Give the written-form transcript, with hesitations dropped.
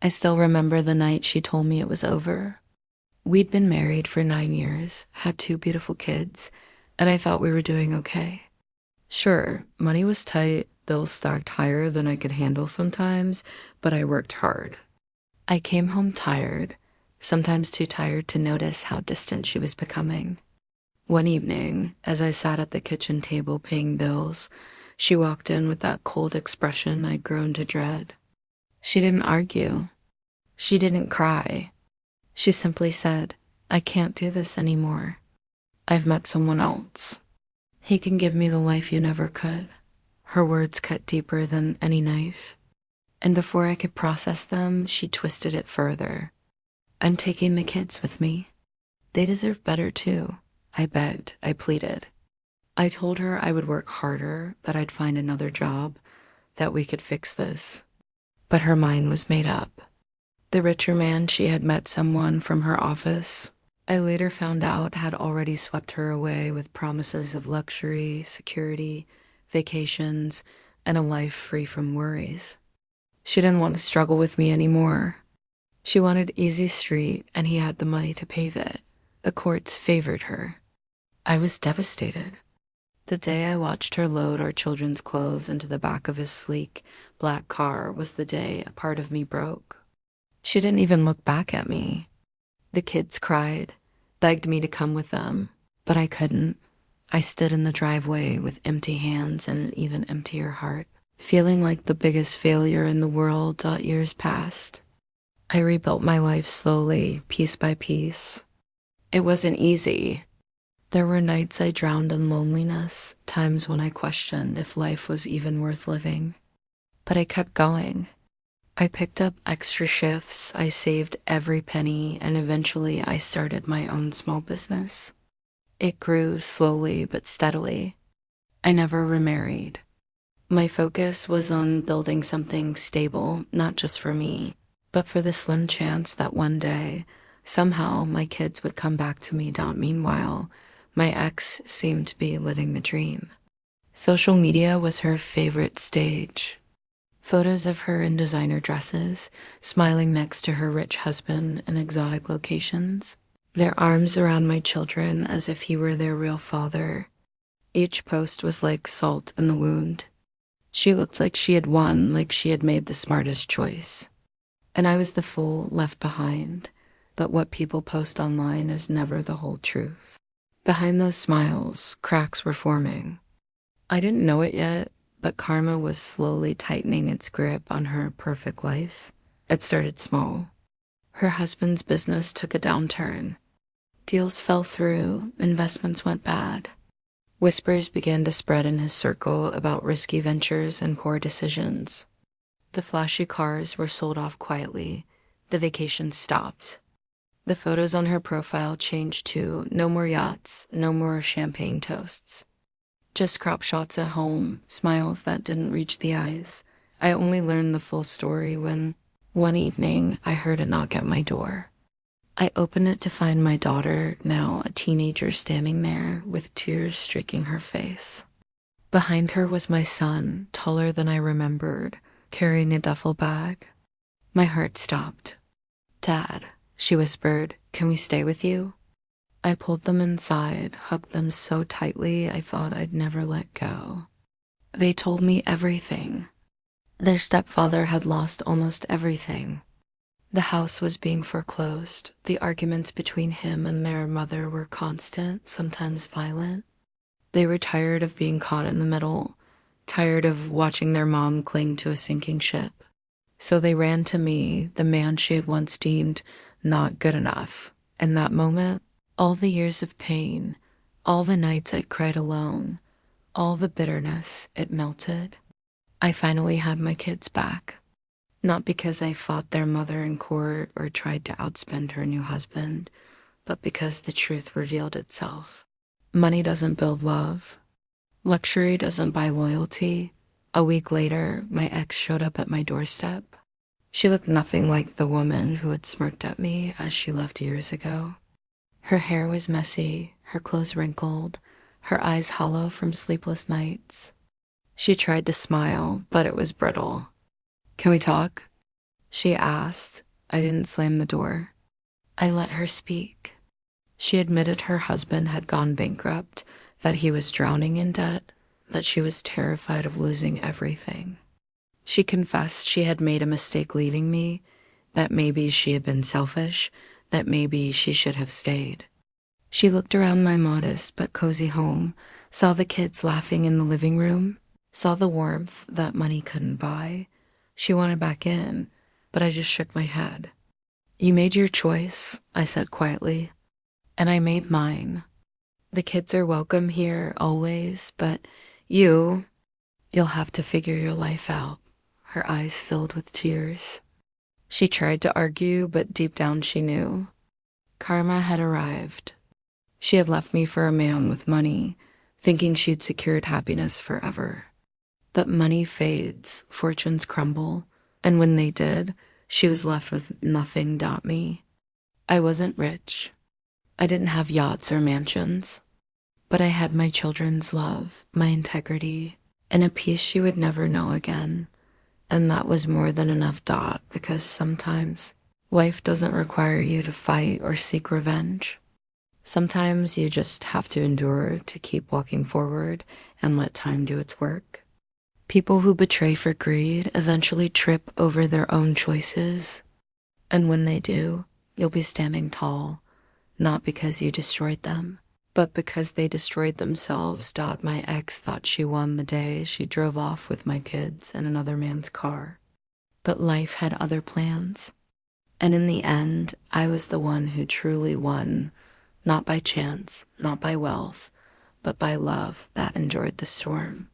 I still remember the night she told me it was over. We'd been married for 9 years, had two beautiful kids, and I thought we were doing okay. Sure, money was tight, bills stacked higher than I could handle sometimes, but I worked hard. I came home tired, sometimes too tired to notice how distant she was becoming. One evening, as I sat at the kitchen table paying bills, she walked in with that cold expression I'd grown to dread. She didn't argue. She didn't cry. She simply said, "I can't do this anymore. I've met someone else. He can give me the life you never could." Her words cut deeper than any knife. And before I could process them, she twisted it further. "I'm taking the kids with me. They deserve better too." I begged, I pleaded. I told her I would work harder, that I'd find another job, that we could fix this. But her mind was made up. The richer man she had met someone from her office, I later found out had already swept her away with promises of luxury, security, vacations, and a life free from worries. She didn't want to struggle with me anymore. She wanted easy street, and he had the money to pave it. The courts favored her. I was devastated. The day I watched her load our children's clothes into the back of his sleek, black car was the day a part of me broke. She didn't even look back at me. The kids cried, begged me to come with them, but I couldn't. I stood in the driveway with empty hands and an even emptier heart, feeling like the biggest failure in the world. Years passed. I rebuilt my life slowly, piece by piece. It wasn't easy. There were nights I drowned in loneliness, times when I questioned if life was even worth living. But I kept going. I picked up extra shifts, I saved every penny, and eventually I started my own small business. It grew slowly but steadily. I never remarried. My focus was on building something stable, not just for me, but for the slim chance that one day, somehow, my kids would come back to me. Meanwhile, my ex seemed to be living the dream. Social media was her favorite stage. Photos of her in designer dresses, smiling next to her rich husband in exotic locations, their arms around my children as if he were their real father. Each post was like salt in the wound. She looked like she had won, like she had made the smartest choice. And I was the fool left behind. But what people post online is never the whole truth. Behind those smiles, cracks were forming. I didn't know it yet, but karma was slowly tightening its grip on her perfect life. It started small. Her husband's business took a downturn. Deals fell through, investments went bad. Whispers began to spread in his circle about risky ventures and poor decisions. The flashy cars were sold off quietly. The vacations stopped. The photos on her profile changed to no more yachts, no more champagne toasts. Just crop shots at home, smiles that didn't reach the eyes. I only learned the full story when, one evening, I heard a knock at my door. I opened it to find my daughter, now a teenager, standing there with tears streaking her face. Behind her was my son, taller than I remembered, carrying a duffel bag. My heart stopped. "Dad," she whispered, "can we stay with you?" I pulled them inside, hugged them so tightly I thought I'd never let go. They told me everything. Their stepfather had lost almost everything. The house was being foreclosed. The arguments between him and their mother were constant, sometimes violent. They were tired of being caught in the middle, tired of watching their mom cling to a sinking ship. So they ran to me, the man she had once deemed not good enough. In that moment, all the years of pain, all the nights I'd cried alone, all the bitterness, it melted. I finally had my kids back. Not because I fought their mother in court or tried to outspend her new husband, but because the truth revealed itself. Money doesn't build love. Luxury doesn't buy loyalty. A week later, my ex showed up at my doorstep. She looked nothing like the woman who had smirked at me as she left years ago. Her hair was messy, her clothes wrinkled, her eyes hollow from sleepless nights. She tried to smile, but it was brittle. "Can we talk?" She asked. I didn't slam the door. I let her speak. She admitted her husband had gone bankrupt, that he was drowning in debt, that she was terrified of losing everything. She confessed she had made a mistake leaving me, that maybe she had been selfish, that maybe she should have stayed. She looked around my modest but cozy home, saw the kids laughing in the living room, saw the warmth that money couldn't buy. She wanted back in, but I just shook my head. You made your choice, I said quietly, and I made mine. The kids are welcome here always, but you'll have to figure your life out. Her eyes filled with tears. She tried to argue, but deep down she knew. Karma had arrived. She had left me for a man with money, thinking she'd secured happiness forever. But money fades, fortunes crumble, and when they did, she was left with nothing. Me. I wasn't rich. I didn't have yachts or mansions, but I had my children's love, my integrity, and a peace she would never know again. And that was more than enough. Because sometimes life doesn't require you to fight or seek revenge. Sometimes you just have to endure to keep walking forward and let time do its work. People who betray for greed eventually trip over their own choices. And when they do, you'll be standing tall, not because you destroyed them, but because they destroyed themselves. My ex thought she won the day she drove off with my kids in another man's car. But life had other plans. And in the end, I was the one who truly won, not by chance, not by wealth, but by love that endured the storm.